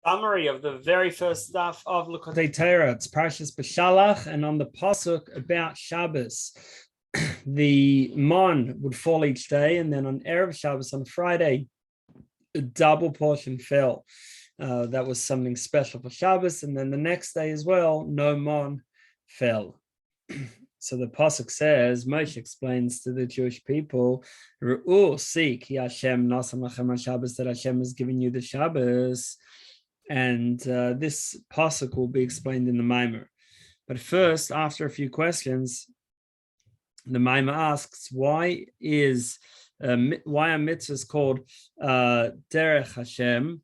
summary of the very first stuff of L'Kotei Torah. It's Parshas B'Shalach, and on the pasuk about Shabbos, the mon would fall each day, and then on Erev Shabbos, on Friday, a double portion fell. That was something special for Shabbos, and then the next day as well, no mon fell. So the pasuk says, Moshe explains to the Jewish people, "Ru'u, seek, Hashem nasam lachem Shabbos, that Hashem has given you the Shabbos." And this pasuk will be explained in the Maimer. But first, after a few questions, the Maimer asks, why are mitzvahs called Derech Hashem,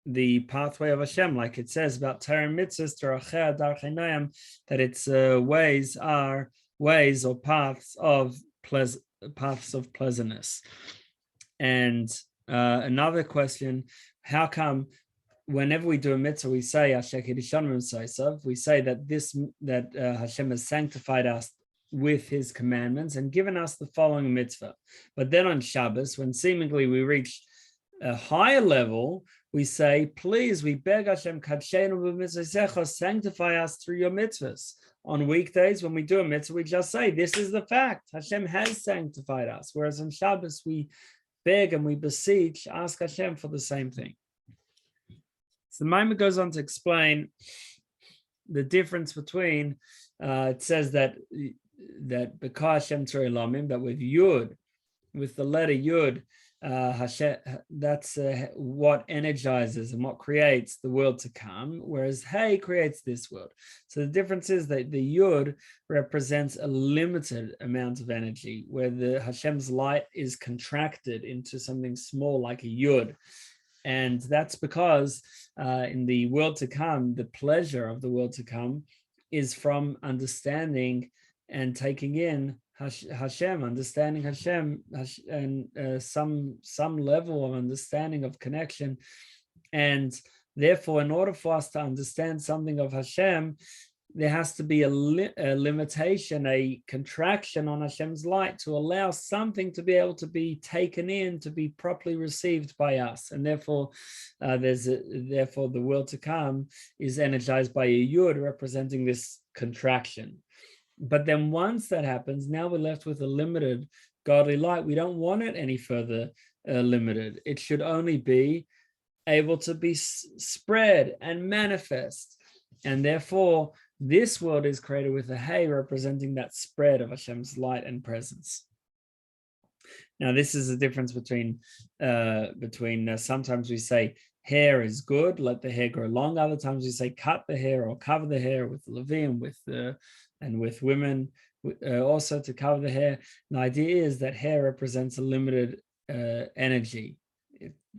the pathway of Hashem, like it says about Torah mitzvahs, Terachea Darchei Noam, that its ways are ways or paths of pleasantness. And another question: how come whenever we do a mitzvah, we say Asher Kiddushanu Saisav, we say that Hashem has sanctified us with His commandments and given us the following mitzvah. But then on Shabbos, when seemingly we reach a higher level, we say, please, we beg Hashem, sanctify us through your mitzvahs. On weekdays, when we do a mitzvah, we just say, this is the fact. Hashem has sanctified us. Whereas on Shabbos, we beg and we beseech, ask Hashem for the same thing. So the Maimon goes on to explain the difference between, it says that B'ka Hashem Tzorei Lamim, that with Yud, with the letter Yud, Hashem, that's what energizes and what creates the world to come, whereas Hey creates this world. So the difference is that the Yud represents a limited amount of energy, where the Hashem's light is contracted into something small like a Yud. And that's because in the world to come, the pleasure of the world to come is from understanding and taking in Hashem, understanding Hashem, and some level of understanding of connection. And therefore, in order for us to understand something of Hashem, there has to be a limitation, a contraction on Hashem's light to allow something to be able to be taken in, to be properly received by us. And therefore, therefore the world to come is energized by a Yud representing this contraction. But then once that happens, now we're left with a limited godly light. We don't want it any further limited. It should only be able to be spread and manifest. And therefore, this world is created with a Hey representing that spread of Hashem's light and presence. Now, this is the difference between sometimes we say hair is good, let the hair grow long. Other times we say cut the hair or cover the hair with the Levium, and with women also to cover the hair. And the idea is that hair represents a limited energy.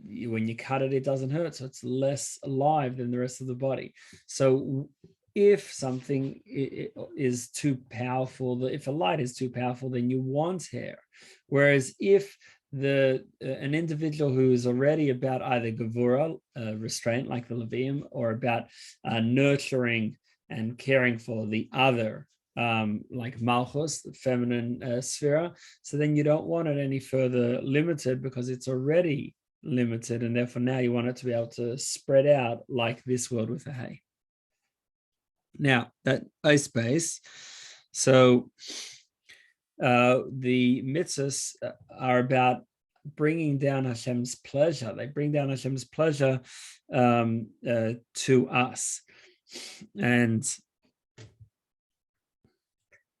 When you cut it, it doesn't hurt, so it's less alive than the rest of the body. So if something is too powerful, if a light is too powerful, then you want hair. Whereas if an individual who is already about either gevura, restraint like the Levium, or about nurturing and caring for the other, like Malchus, the feminine sphere, so then you don't want it any further limited because it's already limited, and therefore now you want it to be able to spread out like this world with a Hey. Now, that space, so the mitzvahs are about bringing down Hashem's pleasure. They bring down Hashem's pleasure to us. And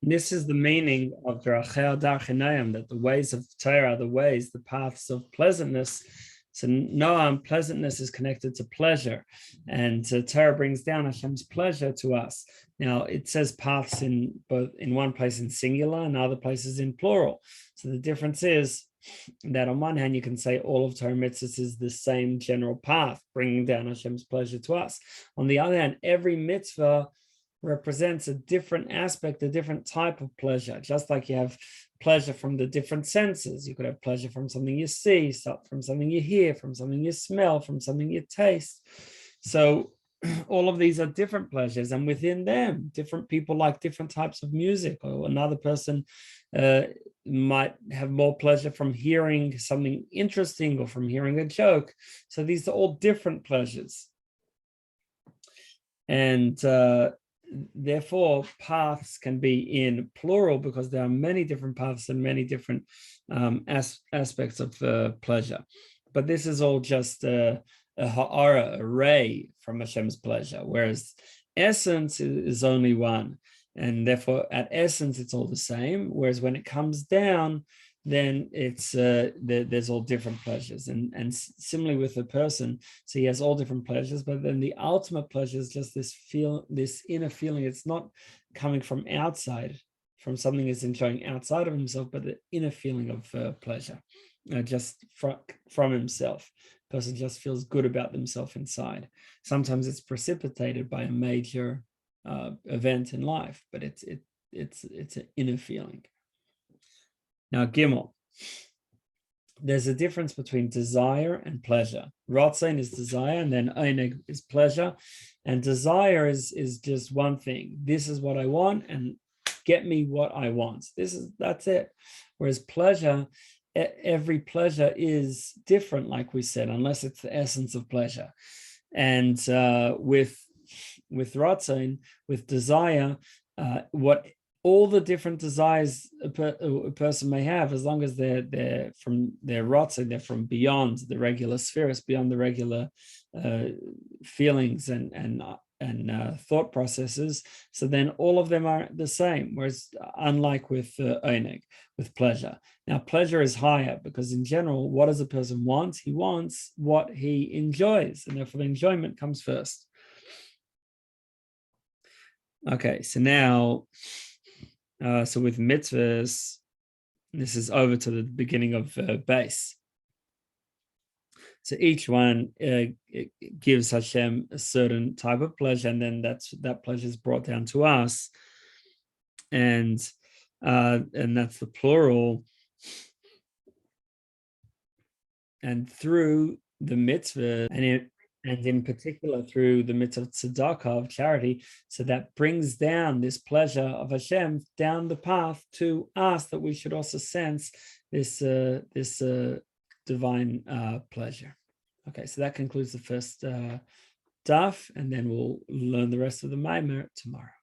this is the meaning of Terachea Darchei Noam, that the ways of Torah, the paths of pleasantness. So Noam, pleasantness, is connected to pleasure, and Torah brings down Hashem's pleasure to us. Now it says paths in one place in singular and other places in plural. So the difference is that on one hand you can say all of Torah mitzvahs is the same general path, bringing down Hashem's pleasure to us. On the other hand, every mitzvah represents a different aspect, a different type of pleasure. Just like you have pleasure from the different senses, you could have pleasure from something you see, from something you hear, from something you smell, from something you taste. So all of these are different pleasures, and within them, different people like different types of music, or another person might have more pleasure from hearing something interesting or from hearing a joke. So these are all different pleasures. And therefore, paths can be in plural because there are many different paths and many different aspects of pleasure. But this is all just a ha'ara, a ray from Hashem's pleasure, whereas essence is only one. And therefore, at essence, it's all the same. Whereas when it comes down, then it's there's all different pleasures. And similarly with a person, so he has all different pleasures, but then the ultimate pleasure is just this inner feeling. It's not coming from outside, from something that's enjoying outside of himself, but the inner feeling of pleasure, just from himself. Person just feels good about themselves inside. Sometimes it's precipitated by a major event in life, but it's an inner feeling. Now, Gimel, there's a difference between desire and pleasure. Ratzon is desire, and then oneg is pleasure. And desire is just one thing. This is what I want, and get me what I want. That's it. Whereas pleasure, every pleasure is different, like we said, unless it's the essence of pleasure. And with Ratzon, with desire, what all the different desires a person may have, as long as they're from their Ratzon, they're from beyond the regular spheres, beyond the regular feelings and thought processes. So then all of them are the same. Whereas unlike with oneg, with pleasure. Now pleasure is higher because in general, what does a person want? He wants what he enjoys, and therefore the enjoyment comes first. Okay, so now, so with mitzvahs, this is over to the beginning of base. So each one it gives Hashem a certain type of pleasure, and then that pleasure is brought down to us, and that's the plural. And through the mitzvah, and in particular through the mitzvah of tzedakah, of charity, so that brings down this pleasure of Hashem down the path to us, that we should also sense this divine pleasure. Okay, so that concludes the first daf, and then we'll learn the rest of the Maimer tomorrow.